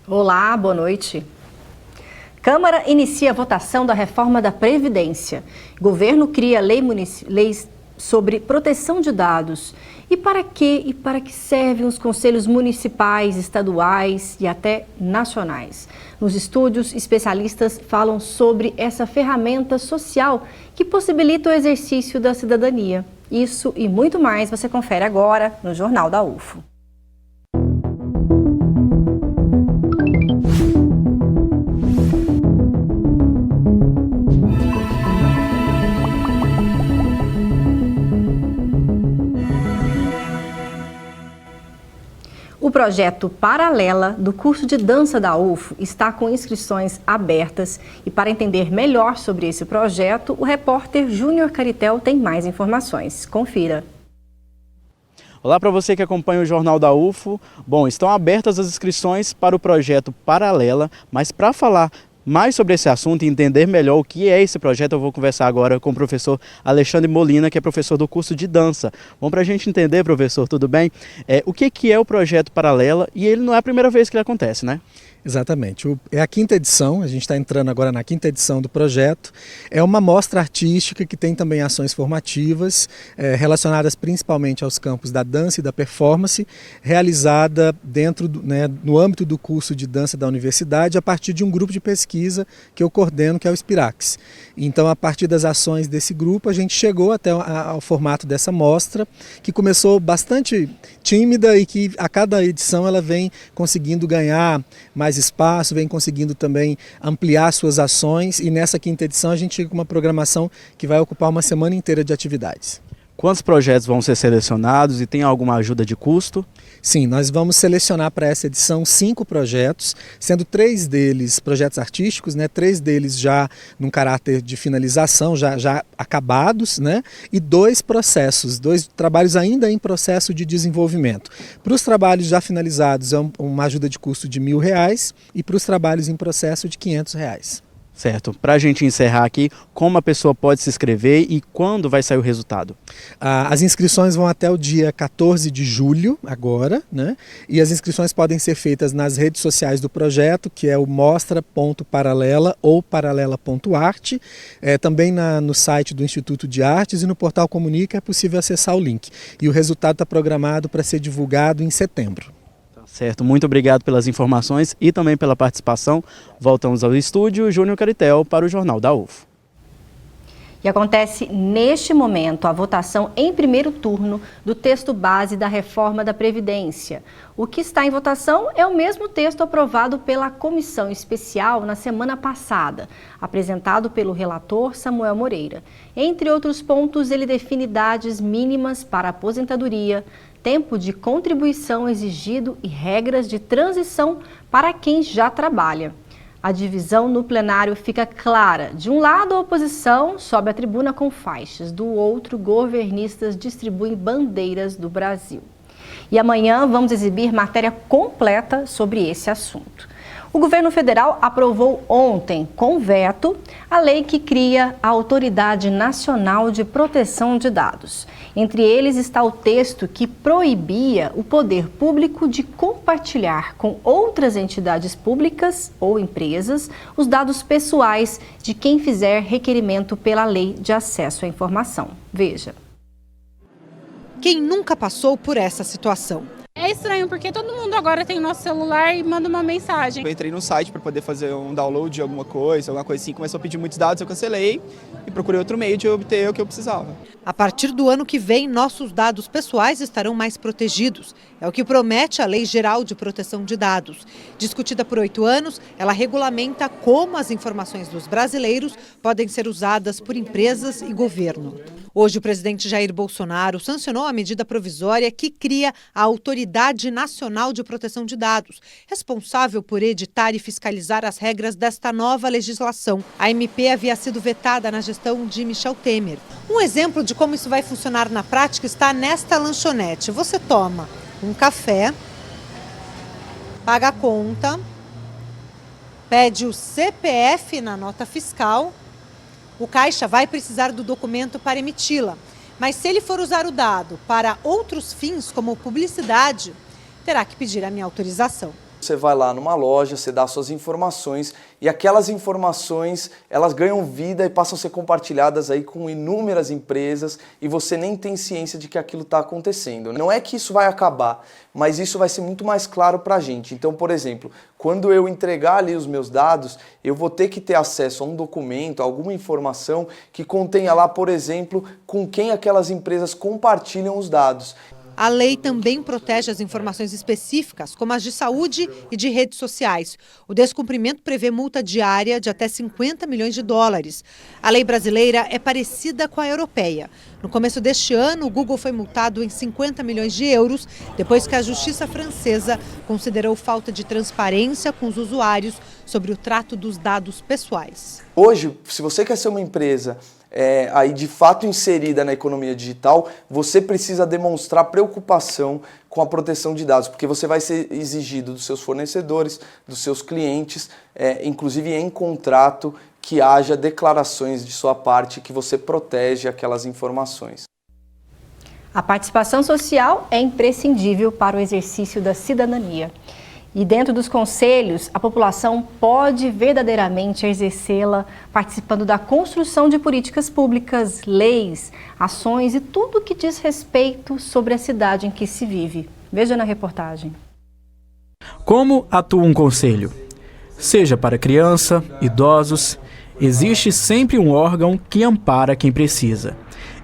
Olá, boa noite. Câmara inicia a votação da reforma da Previdência. Governo cria leis sobre proteção de dados. E para que servem os conselhos municipais, estaduais e até nacionais? Nos estúdios, especialistas falam sobre essa ferramenta social que possibilita o exercício da cidadania. Isso e muito mais você confere agora no Jornal da UFO. O projeto Paralela do curso de dança da UFO está com inscrições abertas e para entender melhor sobre esse projeto, o repórter Júnior Caritel tem mais informações. Confira. Olá para você que acompanha o Jornal da UFO. Bom, estão abertas as inscrições para o projeto Paralela, mas para falar mais sobre esse assunto e entender melhor o que é esse projeto, eu vou conversar agora com o professor Alexandre Molina, que é professor do curso de dança. Bom, para a gente entender, professor, tudo bem? O que é o projeto Paralela? E ele não é a primeira vez que ele acontece, né? Exatamente. É a quinta edição, a gente está entrando agora na quinta edição do projeto. É uma mostra artística que tem também ações formativas, relacionadas principalmente aos campos da dança e da performance, realizada no âmbito do curso de dança da universidade, a partir de um grupo de pesquisa que eu coordeno, que é o Spirax. Então, a partir das ações desse grupo, a gente chegou até ao formato dessa mostra, que começou bastante tímida e que a cada edição ela vem conseguindo ganhar mais espaço, vem conseguindo também ampliar suas ações, e nessa quinta edição a gente chega com uma programação que vai ocupar uma semana inteira de atividades. Quantos projetos vão ser selecionados e tem alguma ajuda de custo? Sim, nós vamos selecionar para essa edição 5 projetos, sendo 3 deles projetos artísticos, 3 deles já num caráter de finalização, já acabados, e 2 processos, 2 trabalhos ainda em processo de desenvolvimento. Para os trabalhos já finalizados é uma ajuda de custo de R$1.000 e para os trabalhos em processo de R$500. Certo. Para a gente encerrar aqui, como a pessoa pode se inscrever e quando vai sair o resultado? As inscrições vão até o dia 14 de julho, agora, e as inscrições podem ser feitas nas redes sociais do projeto, que é o mostra.paralela ou paralela.arte, também no site do Instituto de Artes e no portal Comunica é possível acessar o link. E o resultado está programado para ser divulgado em setembro. Certo, muito obrigado pelas informações e também pela participação. Voltamos ao estúdio, Júnior Caritel para o Jornal da UFO. E acontece neste momento a votação em primeiro turno do texto base da reforma da Previdência. O que está em votação é o mesmo texto aprovado pela Comissão Especial na semana passada, apresentado pelo relator Samuel Moreira. Entre outros pontos, ele define idades mínimas para aposentadoria, tempo de contribuição exigido e regras de transição para quem já trabalha. A divisão no plenário fica clara. De um lado, a oposição sobe a tribuna com faixas, do outro, governistas distribuem bandeiras do Brasil. E amanhã vamos exibir matéria completa sobre esse assunto. O governo federal aprovou ontem, com veto, a lei que cria a Autoridade Nacional de Proteção de Dados. Entre eles está o texto que proibia o poder público de compartilhar com outras entidades públicas ou empresas os dados pessoais de quem fizer requerimento pela Lei de Acesso à Informação. Veja. Quem nunca passou por essa situação? É estranho, porque todo mundo agora tem o nosso celular e manda uma mensagem. Eu entrei no site para poder fazer um download de alguma coisa assim, começou a pedir muitos dados, eu cancelei e procurei outro meio de obter o que eu precisava. A partir do ano que vem, nossos dados pessoais estarão mais protegidos. É o que promete a Lei Geral de Proteção de Dados. Discutida por 8 anos, ela regulamenta como as informações dos brasileiros podem ser usadas por empresas e governo. Hoje, o presidente Jair Bolsonaro sancionou a medida provisória que cria a Autoridade Nacional de Proteção de Dados, responsável por editar e fiscalizar as regras desta nova legislação. A MP havia sido vetada na gestão de Michel Temer. Um exemplo de como isso vai funcionar na prática está nesta lanchonete. Você toma um café, paga a conta, pede o CPF na nota fiscal. O caixa vai precisar do documento para emiti-la, mas se ele for usar o dado para outros fins, como publicidade, terá que pedir a minha autorização. Você vai lá numa loja, você dá suas informações e aquelas informações, elas ganham vida e passam a ser compartilhadas aí com inúmeras empresas e você nem tem ciência de que aquilo está acontecendo. Não é que isso vai acabar, mas isso vai ser muito mais claro para a gente. Então, por exemplo, quando eu entregar ali os meus dados, eu vou ter que ter acesso a um documento, a alguma informação que contenha lá, por exemplo, com quem aquelas empresas compartilham os dados. A lei também protege as informações específicas, como as de saúde e de redes sociais. O descumprimento prevê multa diária de até 50 milhões de dólares. A lei brasileira é parecida com a europeia. No começo deste ano, o Google foi multado em 50 milhões de euros, depois que a justiça francesa considerou falta de transparência com os usuários sobre o trato dos dados pessoais. Hoje, se você quer ser uma empresa aí de fato inserida na economia digital, você precisa demonstrar preocupação com a proteção de dados, porque você vai ser exigido dos seus fornecedores, dos seus clientes, inclusive em contrato, que haja declarações de sua parte que você protege aquelas informações. A participação social é imprescindível para o exercício da cidadania. E dentro dos conselhos, a população pode verdadeiramente exercê-la participando da construção de políticas públicas, leis, ações e tudo que diz respeito sobre a cidade em que se vive. Veja na reportagem. Como atua um conselho? Seja para criança, idosos, existe sempre um órgão que ampara quem precisa.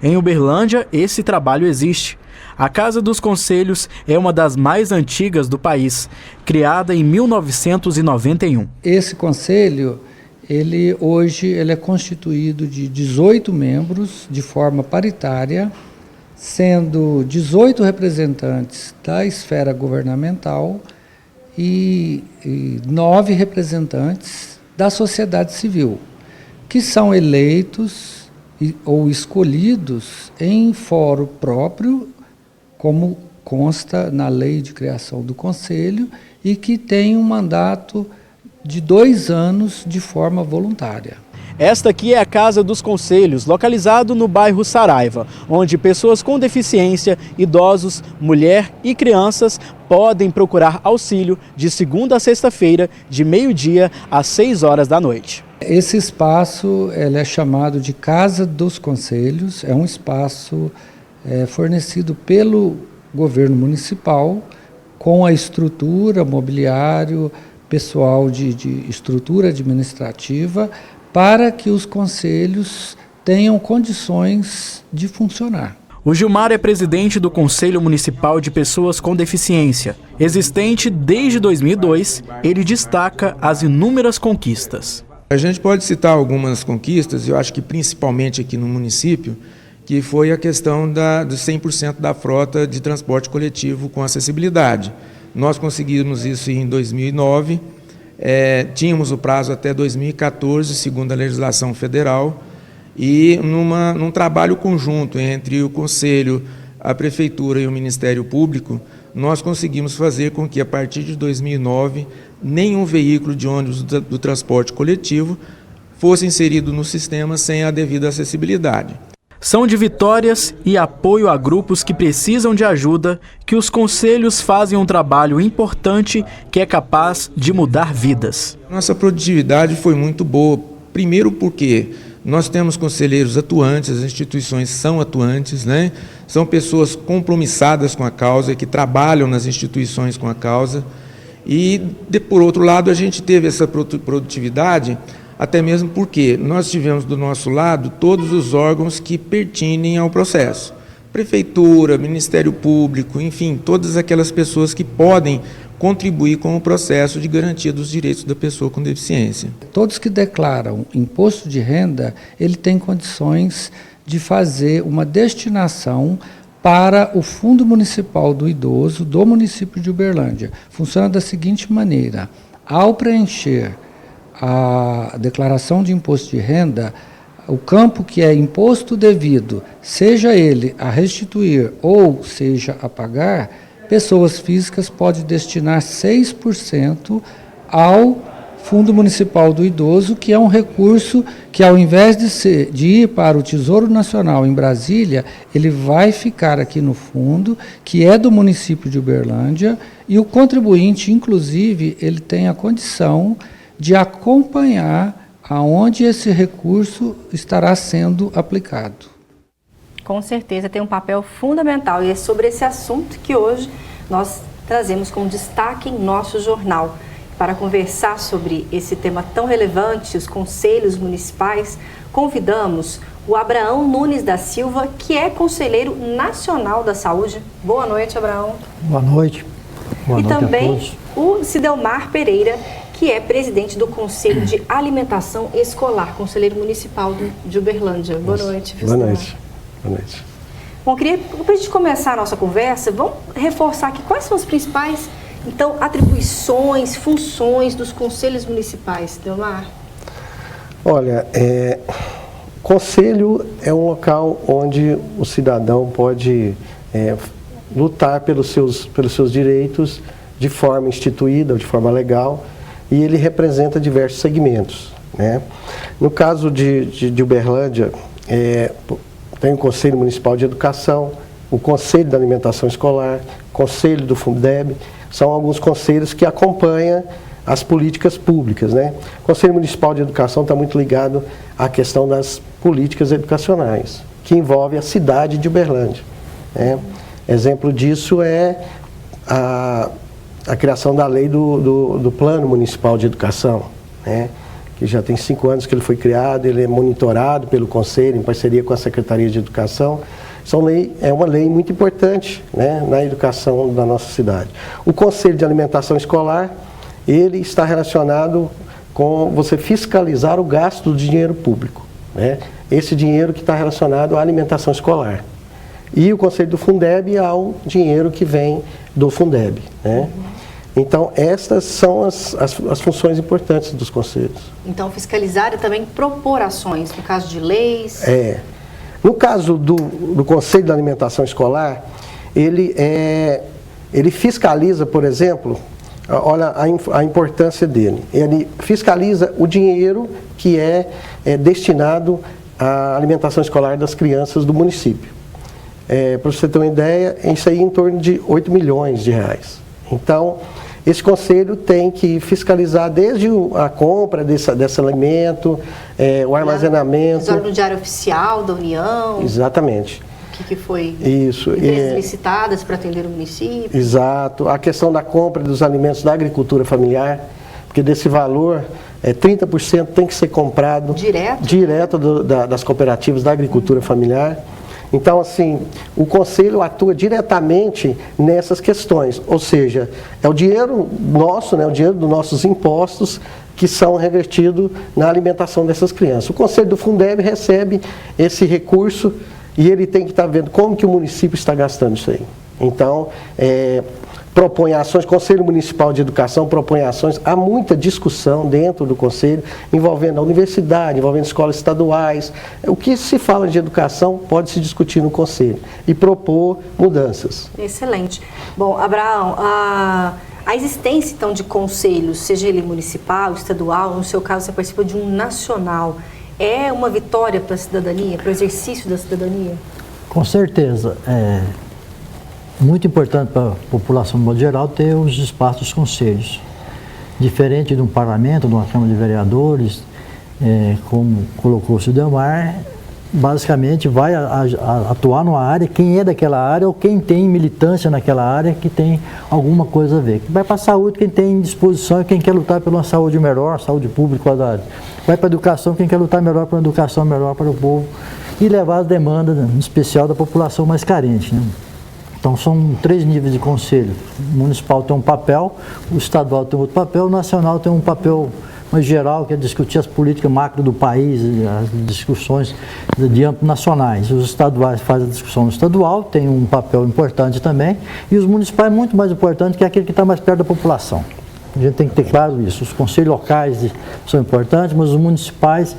Em Uberlândia, esse trabalho existe. A Casa dos Conselhos é uma das mais antigas do país, criada em 1991. Esse conselho, hoje é constituído de 18 membros de forma paritária, sendo 18 representantes da esfera governamental e 9 representantes da sociedade civil, que são eleitos ou escolhidos em fórum próprio, como consta na lei de criação do Conselho, e que tem um mandato de 2 anos de forma voluntária. Esta aqui é a Casa dos Conselhos, localizado no bairro Saraiva, onde pessoas com deficiência, idosos, mulher e crianças podem procurar auxílio de segunda a sexta-feira, de meio-dia às 6 horas da noite. Esse espaço é chamado de Casa dos Conselhos, é um espaço fornecido pelo governo municipal, com a estrutura, mobiliário, pessoal de estrutura administrativa, para que os conselhos tenham condições de funcionar. O Gilmar é presidente do Conselho Municipal de Pessoas com Deficiência. Existente desde 2002, ele destaca as inúmeras conquistas. A gente pode citar algumas conquistas, eu acho que principalmente aqui no município, que foi a questão dos 100% da frota de transporte coletivo com acessibilidade. Nós conseguimos isso em 2009, tínhamos o prazo até 2014, segundo a legislação federal, e num trabalho conjunto entre o Conselho, a Prefeitura e o Ministério Público, nós conseguimos fazer com que, a partir de 2009, nenhum veículo de ônibus do transporte coletivo fosse inserido no sistema sem a devida acessibilidade. São de vitórias e apoio a grupos que precisam de ajuda que os conselhos fazem um trabalho importante que é capaz de mudar vidas. Nossa produtividade foi muito boa, primeiro porque nós temos conselheiros atuantes, as instituições são atuantes, né? São pessoas compromissadas com a causa, que trabalham nas instituições com a causa. E, por outro lado, a gente teve essa produtividade até mesmo porque nós tivemos do nosso lado todos os órgãos que pertinem ao processo. Prefeitura, Ministério Público, enfim, todas aquelas pessoas que podem contribuir com o processo de garantia dos direitos da pessoa com deficiência. Todos que declaram imposto de renda, ele tem condições de fazer uma destinação para o Fundo Municipal do Idoso do município de Uberlândia. Funciona da seguinte maneira: ao preencher a declaração de imposto de renda, o campo que é imposto devido, seja ele a restituir ou seja a pagar, pessoas físicas podem destinar 6% ao Fundo Municipal do Idoso, que é um recurso que, ao invés de ir para o Tesouro Nacional em Brasília, ele vai ficar aqui no fundo, que é do município de Uberlândia, E o contribuinte, inclusive, ele tem a condição de acompanhar aonde esse recurso estará sendo aplicado. Com certeza tem um papel fundamental e é sobre esse assunto que hoje nós trazemos como destaque em nosso jornal. Para conversar sobre esse tema tão relevante, os conselhos municipais, convidamos o Abraão Nunes da Silva, que é conselheiro nacional da saúde. Boa noite, Abraão. Boa noite. Boa noite também o Cidelmar Pereira, que é presidente do Conselho de Alimentação Escolar, conselheiro municipal de Uberlândia. Boa noite, Boa noite. Boa noite. Bom, queria, para a gente começar a nossa conversa, vamos reforçar aqui quais são as principais, então, atribuições, funções dos conselhos municipais, Cidelmar? Olha, conselho é um local onde o cidadão pode lutar pelos seus direitos de forma instituída, de forma legal, e ele representa diversos segmentos, né? No caso de Uberlândia, tem o Conselho Municipal de Educação, o Conselho da Alimentação Escolar, o Conselho do Fundeb, são alguns conselhos que acompanham as políticas públicas, né? O Conselho Municipal de Educação está muito ligado à questão das políticas educacionais, que envolve a cidade de Uberlândia, né? Exemplo disso é a criação da lei do Plano Municipal de Educação, né? Que já tem 5 anos que ele foi criado, ele é monitorado pelo Conselho, em parceria com a Secretaria de Educação. É uma lei muito importante, né, na educação da nossa cidade. O Conselho de Alimentação Escolar, ele está relacionado com você fiscalizar o gasto do dinheiro público, né? Esse dinheiro que está relacionado à alimentação escolar. E o Conselho do Fundeb ao dinheiro que vem do Fundeb, né? Então, estas são as funções importantes dos conselhos. Então, fiscalizar e também propor ações, no caso de leis? No caso do Conselho da Alimentação Escolar, ele fiscaliza, por exemplo, olha a importância dele. Ele fiscaliza o dinheiro que é destinado à alimentação escolar das crianças do município. Para você ter uma ideia, isso aí é em torno de 8 milhões de reais. Então, esse conselho tem que fiscalizar desde a compra desse alimento, o armazenamento. Exame no Diário Oficial da União. Exatamente. O que foi? Isso. Empresas licitadas para atender o município. Exato. A questão da compra dos alimentos da agricultura familiar, porque desse valor, 30% tem que ser comprado direto das cooperativas da agricultura familiar. Então, assim, o Conselho atua diretamente nessas questões, ou seja, é o dinheiro nosso, né, o dinheiro dos nossos impostos que são revertidos na alimentação dessas crianças. O Conselho do Fundeb recebe esse recurso e ele tem que estar vendo como que o município está gastando isso aí. Então, propõe ações, o Conselho Municipal de Educação propõe ações, há muita discussão dentro do Conselho, envolvendo a universidade, envolvendo escolas estaduais. O que se fala de educação pode se discutir no Conselho e propor mudanças. Excelente. Bom, Abraão, a existência então de conselhos, seja ele municipal, estadual, no seu caso você participa de um nacional, é uma vitória para a cidadania, para o exercício da cidadania? Com certeza. Muito importante para a população, de modo geral, ter os espaços dos conselhos. Diferente de um parlamento, de uma Câmara de Vereadores, como colocou o Cidelmar, basicamente vai atuar numa área, quem é daquela área ou quem tem militância naquela área que tem alguma coisa a ver. Vai para a saúde quem tem disposição e quem quer lutar por uma saúde melhor, saúde pública, qualidade. Vai para a educação quem quer lutar melhor por uma educação melhor para o povo e levar as demandas, em especial da população mais carente, né? Então, são 3 níveis de conselho. O municipal tem um papel, o estadual tem outro papel, o nacional tem um papel mais geral, que é discutir as políticas macro do país, as discussões de âmbito nacionais. Os estaduais fazem a discussão no estadual, tem um papel importante também, e os municipais muito mais importante, que é aquele que está mais perto da população. A gente tem que ter claro isso. Os conselhos locais são importantes, mas os municipais,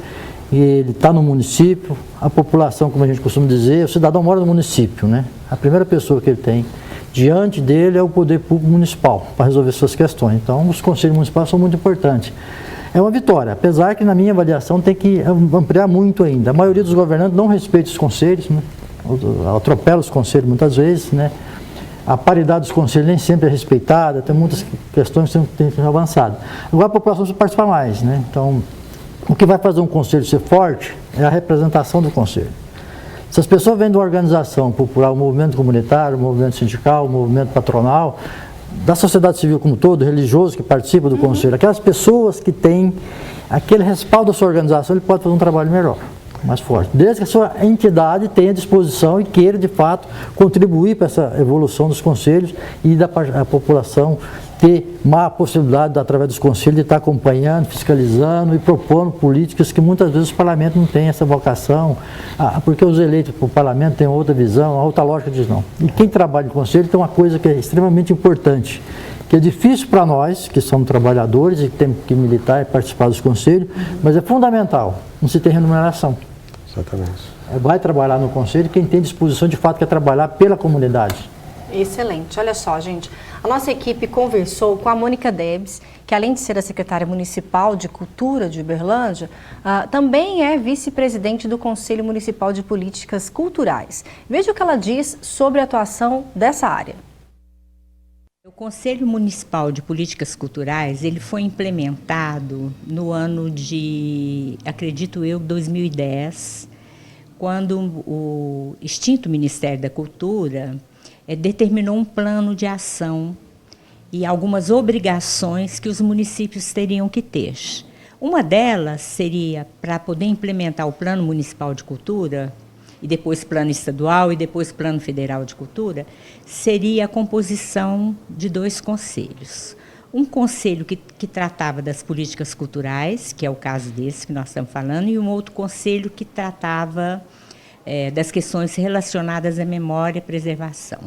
ele está no município, a população, como a gente costuma dizer, o cidadão mora no município, né? A primeira pessoa que ele tem diante dele é o poder público municipal para resolver suas questões. Então, os conselhos municipais são muito importantes. É uma vitória, apesar que na minha avaliação tem que ampliar muito ainda. A maioria dos governantes não respeita os conselhos, né? Atropela os conselhos muitas vezes, né? A paridade dos conselhos nem sempre é respeitada, tem muitas questões que têm que ser avançadas. Agora a população precisa participar mais, né? Então, o que vai fazer um conselho ser forte é a representação do conselho. Se as pessoas vêm de uma organização popular, o movimento comunitário, o movimento sindical, o movimento patronal, da sociedade civil como um todo, religioso que participa do conselho, aquelas pessoas que têm aquele respaldo da sua organização, ele pode fazer um trabalho melhor, mais forte. Desde que a sua entidade tenha disposição e queira, de fato, contribuir para essa evolução dos conselhos e da população ter uma possibilidade, através dos conselhos, de estar acompanhando, fiscalizando e propondo políticas que muitas vezes o parlamento não tem essa vocação, porque os eleitos para o parlamento têm outra visão, outra lógica diz não. E quem trabalha no conselho tem uma coisa que é extremamente importante, que é difícil para nós, que somos trabalhadores e que temos que militar e participar dos conselhos, mas é fundamental, não se tem remuneração. Exatamente. Vai trabalhar no conselho quem tem disposição, de fato, quer trabalhar pela comunidade. Excelente. Olha só, gente, a nossa equipe conversou com a Mônica Debs, que além de ser a secretária municipal de Cultura de Uberlândia, também é vice-presidente do Conselho Municipal de Políticas Culturais. Veja o que ela diz sobre a atuação dessa área. O Conselho Municipal de Políticas Culturais, ele foi implementado no ano de, acredito eu, 2010, quando o extinto Ministério da Cultura determinou um plano de ação e algumas obrigações que os municípios teriam que ter. Uma delas seria, para poder implementar o Plano Municipal de Cultura, e depois Plano Estadual e depois Plano Federal de Cultura, seria a composição de 2 conselhos. Um conselho que tratava das políticas culturais, que é o caso desse que nós estamos falando, e um outro conselho que tratava das questões relacionadas à memória e preservação.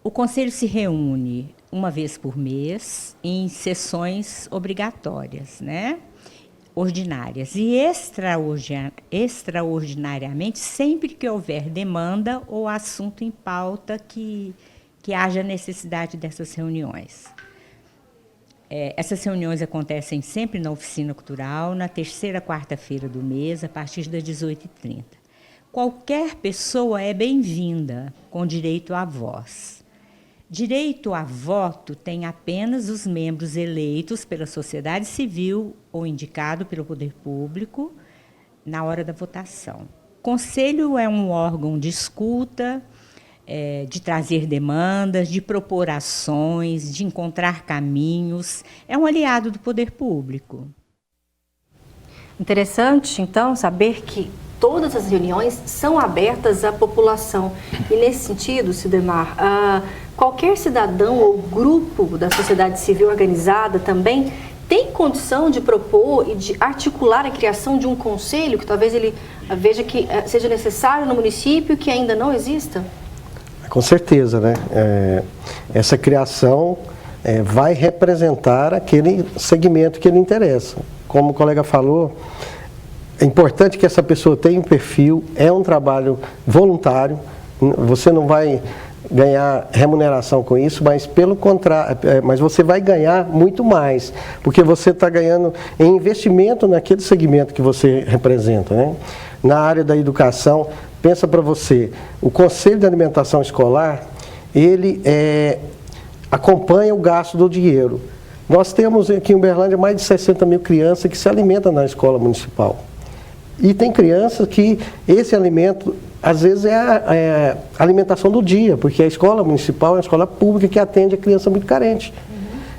O conselho se reúne uma vez por mês em sessões obrigatórias, né? Ordinárias, e extraordinariamente sempre que houver demanda ou assunto em pauta que haja necessidade dessas reuniões. Essas reuniões acontecem sempre na Oficina Cultural, na terceira quarta-feira do mês, a partir das 18h30. Qualquer pessoa é bem-vinda, com direito à voz. Direito a voto tem apenas os membros eleitos pela sociedade civil ou indicado pelo poder público na hora da votação. O Conselho é um órgão de escuta, de trazer demandas, de propor ações, de encontrar caminhos. É um aliado do poder público. Interessante, então, saber que todas as reuniões são abertas à população. E, nesse sentido, Sidemar, qualquer cidadão ou grupo da sociedade civil organizada também tem condição de propor e de articular a criação de um conselho que talvez ele veja que seja necessário no município que ainda não exista? Com certeza, né? Essa criação vai representar aquele segmento que lhe interessa. Como o colega falou, é importante que essa pessoa tenha um perfil, é um trabalho voluntário, você não vai ganhar remuneração com isso, mas pelo contrário, mas você vai ganhar muito mais, porque você está ganhando em investimento naquele segmento que você representa, né? Na área da educação, pensa para você, o Conselho de Alimentação Escolar, ele acompanha o gasto do dinheiro. Nós temos aqui em Uberlândia mais de 60 mil crianças que se alimentam na escola municipal. E tem crianças que esse alimento, às vezes, é a alimentação do dia, porque a escola municipal é uma escola pública que atende a criança muito carente.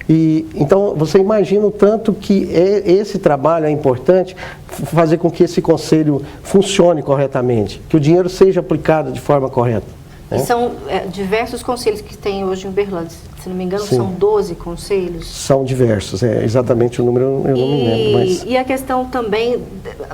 E, então, você imagina o tanto que esse trabalho é importante, fazer com que esse conselho funcione corretamente, que o dinheiro seja aplicado de forma correta. E são diversos conselhos que tem hoje em Uberlândia, se não me engano, Sim. são 12 conselhos? São diversos, exatamente o número eu não me lembro. Mas... E a questão também,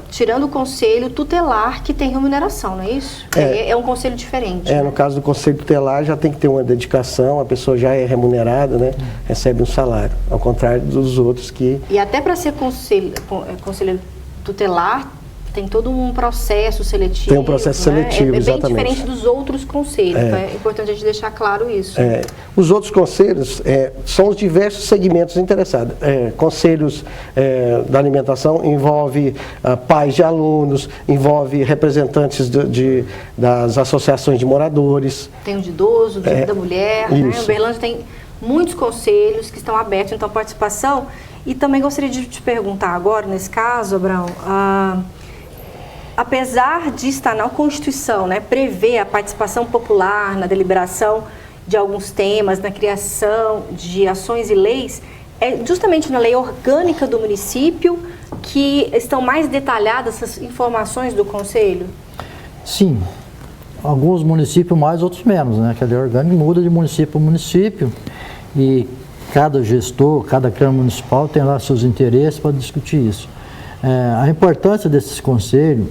tirando o conselho tutelar, que tem remuneração, não é isso? É um conselho diferente. No caso do conselho tutelar já tem que ter uma dedicação, a pessoa já é remunerada, né? Recebe um salário, ao contrário dos outros que... E até para ser conselheiro tutelar, tem todo um processo seletivo. Tem um processo seletivo, é bem exatamente. diferente dos outros conselhos, então é importante a gente deixar claro isso. Os outros conselhos são os diversos segmentos interessados. Conselhos da alimentação envolve pais de alunos, envolve representantes das associações de moradores. Tem o de idoso, o da mulher, né? Uberlândia tem muitos conselhos que estão abertos, então, à participação. E também gostaria de te perguntar agora, nesse caso, Abraão, apesar de estar na Constituição, né, prever a participação popular na deliberação de alguns temas, na criação de ações e leis, é justamente na lei orgânica do município que estão mais detalhadas essas informações do Conselho? Sim. Alguns municípios mais, outros menos, né? Que a lei orgânica muda de município para município e cada gestor, cada Câmara Municipal tem lá seus interesses para discutir isso. A importância desses conselhos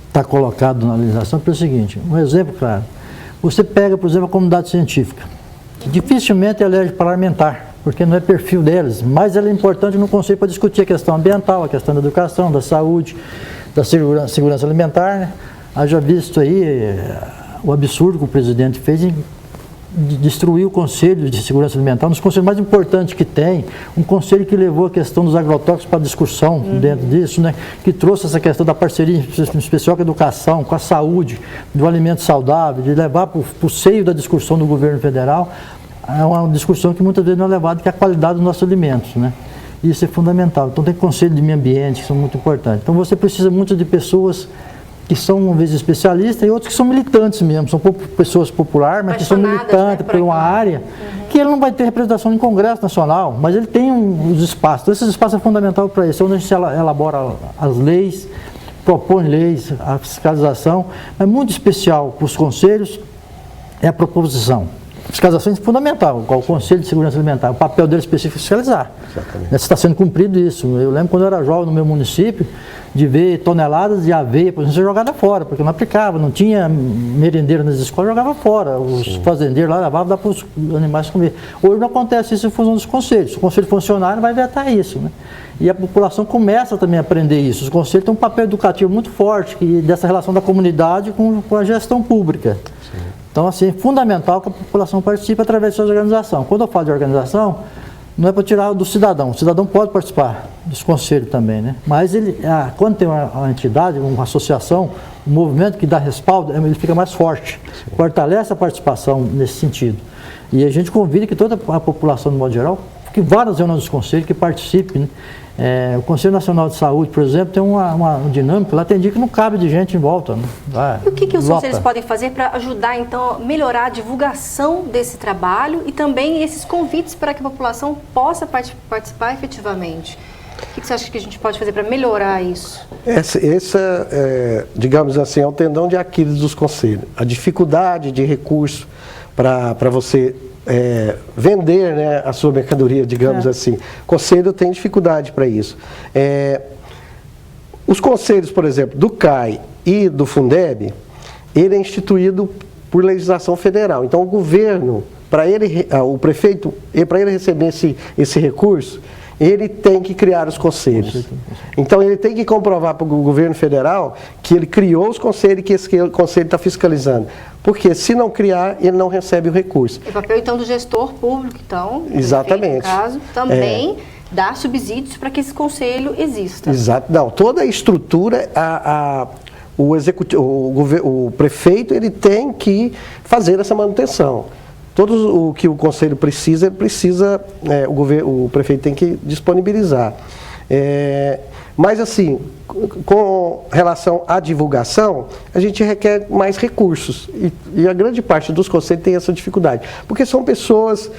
está colocado na legislação pelo seguinte, um exemplo claro, você pega, por exemplo, a comunidade científica, que dificilmente elege parlamentar, porque não é perfil deles, mas ela é importante no conselho para discutir a questão ambiental, a questão da educação, da saúde, da segurança alimentar, né? Haja visto aí o absurdo que o presidente fez em destruir o Conselho de Segurança Alimentar, um dos conselhos mais importantes que tem, um conselho que levou a questão dos agrotóxicos para discussão dentro disso, né? Que trouxe essa questão da parceria, em especial com a educação, com a saúde, do alimento saudável, de levar para o seio da discussão do governo federal, é uma discussão que muitas vezes não é levada, que é a qualidade dos nossos alimentos, né? Isso é fundamental. Então tem conselho de meio ambiente que são muito importantes. Então você precisa muito de pessoas que são, uma vez, especialistas e outros que são militantes mesmo, são pessoas populares, mas que são militantes, né, por uma área, que ele não vai ter representação em Congresso Nacional, mas ele tem os espaços. Então, esses espaços é fundamental para isso, onde a gente elabora as leis, propõe leis, a fiscalização, é muito especial para os conselhos, é a proposição. Fiscalização é fundamental, qual o Conselho de Segurança Alimentar, o papel dele específico é fiscalizar. Se está sendo cumprido isso. Eu lembro quando eu era jovem no meu município, de ver toneladas de aveia, por exemplo, ser jogada fora, porque não aplicava, não tinha merendeiro nas escolas, jogava fora. Os fazendeiros lá levavam, dava para os animais comer. Hoje não acontece isso em função dos conselhos. Se o conselho funcionário vai vetar isso, né? E a população começa também a aprender isso. Os conselhos têm um papel educativo muito forte, dessa relação da comunidade com a gestão pública. Sim. Então, assim, é fundamental que a população participe através de sua organização. Quando eu falo de organização, não é para tirar do cidadão. O cidadão pode participar dos conselhos também, né? Mas quando tem uma entidade, uma associação, um movimento que dá respaldo, ele fica mais forte. Sim. Fortalece a participação nesse sentido. E a gente convida que toda a população, de modo geral, que várias reuniões dos conselhos que participem, né? O Conselho Nacional de Saúde, por exemplo, tem uma dinâmica, lá tem dia que não cabe de gente em volta. Né? E o que os conselhos podem fazer para ajudar, então, a melhorar a divulgação desse trabalho e também esses convites para que a população possa participar efetivamente? O que você acha que a gente pode fazer para melhorar isso? Digamos assim, é o tendão de Aquiles dos conselhos. A dificuldade de recurso para você vender, né, a sua mercadoria, digamos assim. O conselho tem dificuldade para isso. Os conselhos, por exemplo, do CAI e do Fundeb, ele é instituído por legislação federal. Então, o governo, o prefeito, para ele receber esse recurso, ele tem que criar os conselhos. Então, ele tem que comprovar para o governo federal que ele criou os conselhos e que esse conselho está fiscalizando. Porque se não criar, ele não recebe o recurso. É papel, então, do gestor público, então, exatamente. No caso, também dar subsídios para que esse conselho exista. Exato. Não, toda a estrutura, o prefeito, ele tem que fazer essa manutenção. Tudo o que o conselho precisa, o prefeito tem que disponibilizar. Mas assim, com relação à divulgação, a gente requer mais recursos. E a grande parte dos conselhos tem essa dificuldade. Porque são pessoas,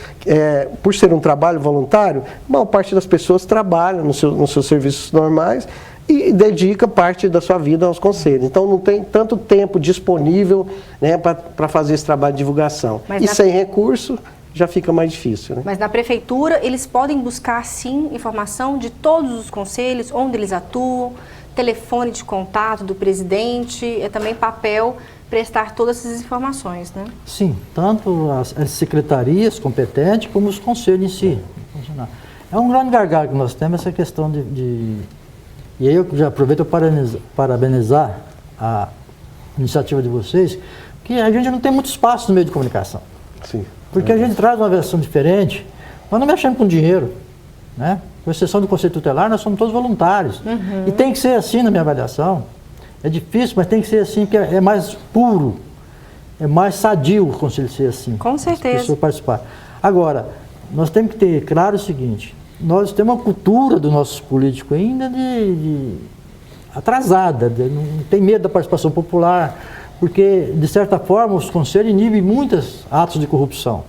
por ser um trabalho voluntário, a maior parte das pessoas trabalham nos seus serviços normais e dedica parte da sua vida aos conselhos. Então não tem tanto tempo disponível, né, para fazer esse trabalho de divulgação. Sem recurso já fica mais difícil, né? Mas na prefeitura eles podem buscar sim informação de todos os conselhos, onde eles atuam, telefone de contato do presidente, é também papel prestar todas essas informações, né? Sim, tanto as secretarias competentes como os conselhos em si. É um grande gargalo que nós temos, essa questão de E aí eu já aproveito para parabenizar a iniciativa de vocês, que a gente não tem muito espaço no meio de comunicação. Sim. Porque a gente traz uma versão diferente, nós não mexemos com dinheiro, né? Com exceção do Conselho Tutelar, nós somos todos voluntários. E tem que ser assim na minha avaliação. É difícil, mas tem que ser assim, porque é mais puro, é mais sadio o Conselho ser assim. Com certeza. As pessoas participar. Agora, nós temos que ter claro o seguinte, nós temos uma cultura dos nossos políticos ainda atrasada, não tem medo da participação popular, porque, de certa forma, os conselhos inibem muitos atos de corrupção.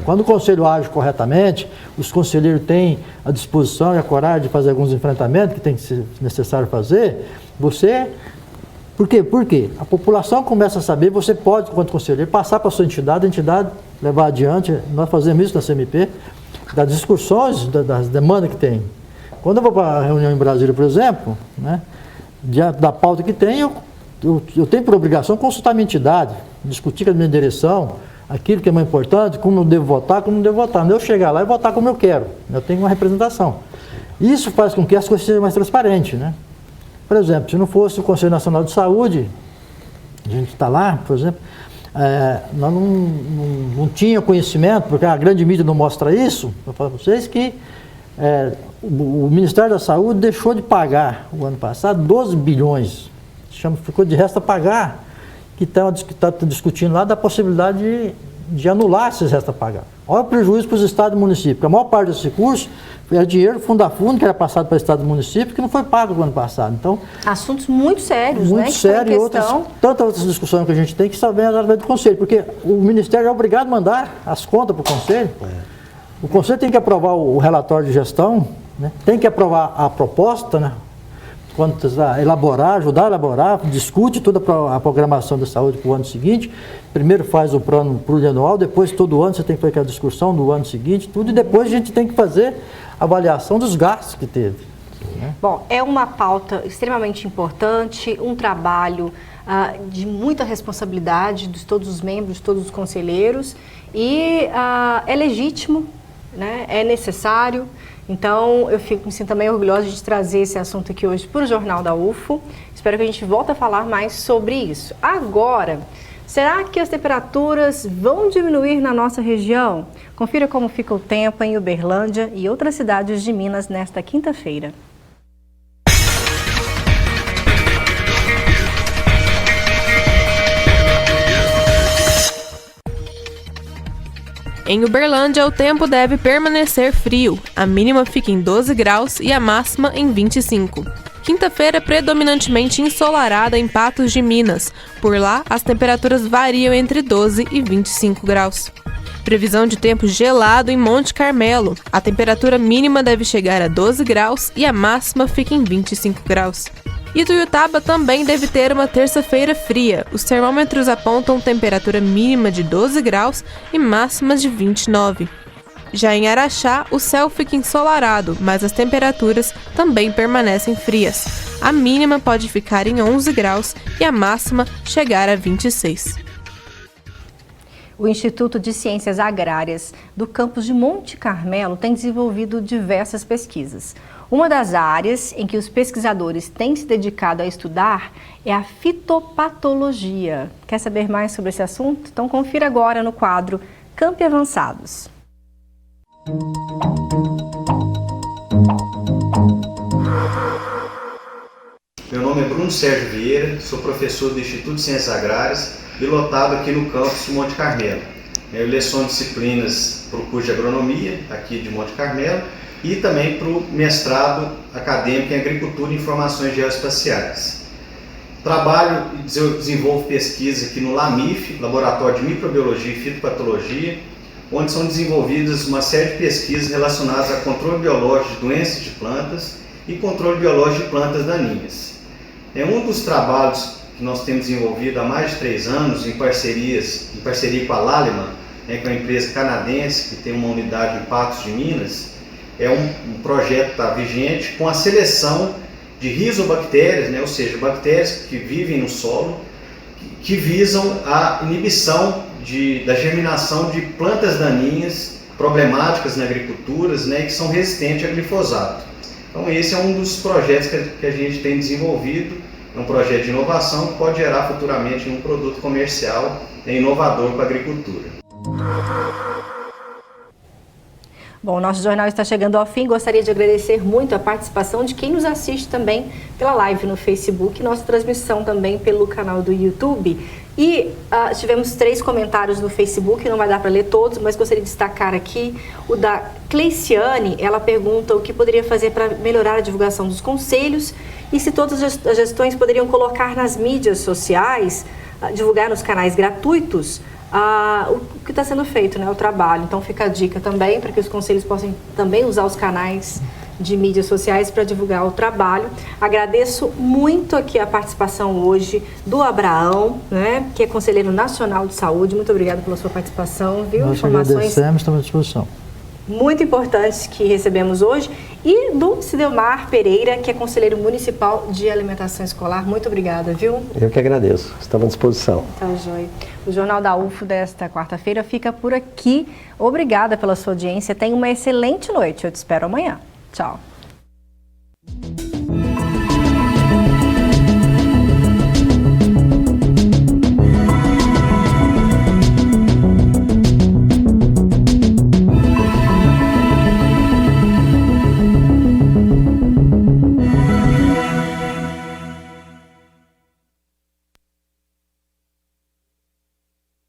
Quando o conselho age corretamente, os conselheiros têm a disposição e a coragem de fazer alguns enfrentamentos que tem que ser necessário fazer, Por quê? Porque a população começa a saber, você pode, enquanto conselheiro, passar para a sua entidade, a entidade levar adiante, nós fazemos isso na CMP, das discussões, das demandas que tem. Quando eu vou para a reunião em Brasília, por exemplo, né, diante da pauta que tem, eu tenho por obrigação consultar a minha entidade, discutir com a minha direção, aquilo que é mais importante, como eu devo votar, como não devo votar. Não eu chegar lá e votar como eu quero. Eu tenho uma representação. Isso faz com que as coisas sejam mais transparentes, né? Por exemplo, se não fosse o Conselho Nacional de Saúde, a gente está lá, por exemplo, nós não tinha conhecimento, porque a grande mídia não mostra isso, eu falo para vocês que o Ministério da Saúde deixou de pagar, o ano passado, 12 bilhões. Ficou de resto a pagar, que está discutindo lá da possibilidade de anular esses restos a pagar. Olha o prejuízo para os estados e municípios, porque a maior parte desse recurso foi dinheiro fundo a fundo que era passado para o estado e município, que não foi pago no ano passado. Então, assuntos muito sérios, muito né? Sérios, tantas outras discussões que a gente tem que saber através do Conselho, porque o Ministério é obrigado a mandar as contas para o Conselho. O Conselho tem que aprovar o relatório de gestão, né? Tem que aprovar a proposta, né? Quando elaborar, ajudar a elaborar, discute toda a programação da saúde para o ano seguinte. Primeiro faz o plano plurianual, depois todo ano você tem que fazer a discussão do ano seguinte, tudo, e depois a gente tem que fazer a avaliação dos gastos que teve. Né? Bom, é uma pauta extremamente importante, um trabalho de muita responsabilidade de todos os membros, de todos os conselheiros, e é legítimo, né? É necessário. Então, eu me sinto também orgulhosa de trazer esse assunto aqui hoje para o Jornal da UFO. Espero que a gente volte a falar mais sobre isso. Agora, será que as temperaturas vão diminuir na nossa região? Confira como fica o tempo em Uberlândia e outras cidades de Minas nesta quinta-feira. Em Uberlândia, o tempo deve permanecer frio. A mínima fica em 12 graus e a máxima em 25. Quinta-feira predominantemente ensolarada em Patos de Minas. Por lá, as temperaturas variam entre 12 e 25 graus. Previsão de tempo gelado em Monte Carmelo. A temperatura mínima deve chegar a 12 graus e a máxima fica em 25 graus. Ituiutaba também deve ter uma terça-feira fria. Os termômetros apontam temperatura mínima de 12 graus e máximas de 29. Já em Araxá, o céu fica ensolarado, mas as temperaturas também permanecem frias. A mínima pode ficar em 11 graus e a máxima chegar a 26. O Instituto de Ciências Agrárias do campus de Monte Carmelo tem desenvolvido diversas pesquisas. Uma das áreas em que os pesquisadores têm se dedicado a estudar é a fitopatologia. Quer saber mais sobre esse assunto? Então confira agora no quadro Campi Avançados. Meu nome é Bruno Sérgio Vieira, sou professor do Instituto de Ciências Agrárias e lotado aqui no campus de Monte Carmelo. Eu leciono disciplinas para o curso de agronomia aqui de Monte Carmelo e também para o mestrado acadêmico em Agricultura e Informações Geoespaciais. Trabalho e desenvolvo pesquisa aqui no LAMIF, Laboratório de Microbiologia e Fitopatologia, onde são desenvolvidas uma série de pesquisas relacionadas a controle biológico de doenças de plantas e controle biológico de plantas daninhas. Um dos trabalhos que nós temos desenvolvido há mais de 3 anos em parceria com a Lallemand, que é uma empresa canadense que tem uma unidade em Patos de Minas, é um projeto que está vigente com a seleção de rizobactérias, ou seja, bactérias que vivem no solo, que visam a inibição da germinação de plantas daninhas problemáticas na agricultura, que são resistentes a glifosato. Então esse é um dos projetos que a gente tem desenvolvido, é um projeto de inovação que pode gerar futuramente um produto comercial inovador para a agricultura. Bom, o nosso jornal está chegando ao fim. Gostaria de agradecer muito a participação de quem nos assiste também pela live no Facebook, nossa transmissão também pelo canal do YouTube. E tivemos 3 comentários no Facebook, não vai dar para ler todos, mas gostaria de destacar aqui o da Cleiciane. Ela pergunta o que poderia fazer para melhorar a divulgação dos conselhos e se todas as gestões poderiam colocar nas mídias sociais, divulgar nos canais gratuitos, o que está sendo feito, né, o trabalho. Então fica a dica também para que os conselhos possam também usar os canais de mídias sociais para divulgar o trabalho. Agradeço muito aqui a participação hoje do Abraão, né, que é Conselheiro Nacional de Saúde. Muito obrigada pela sua participação, viu? Nós agradecemos, estamos à disposição. Muito importantes que recebemos hoje, e do Cidelmar Pereira, que é Conselheiro Municipal de Alimentação Escolar. Muito obrigada, viu? Eu que agradeço, estamos à disposição. Tá, joia. O Jornal da UFO desta quarta-feira fica por aqui. Obrigada pela sua audiência, tenha uma excelente noite, eu te espero amanhã. Tchau.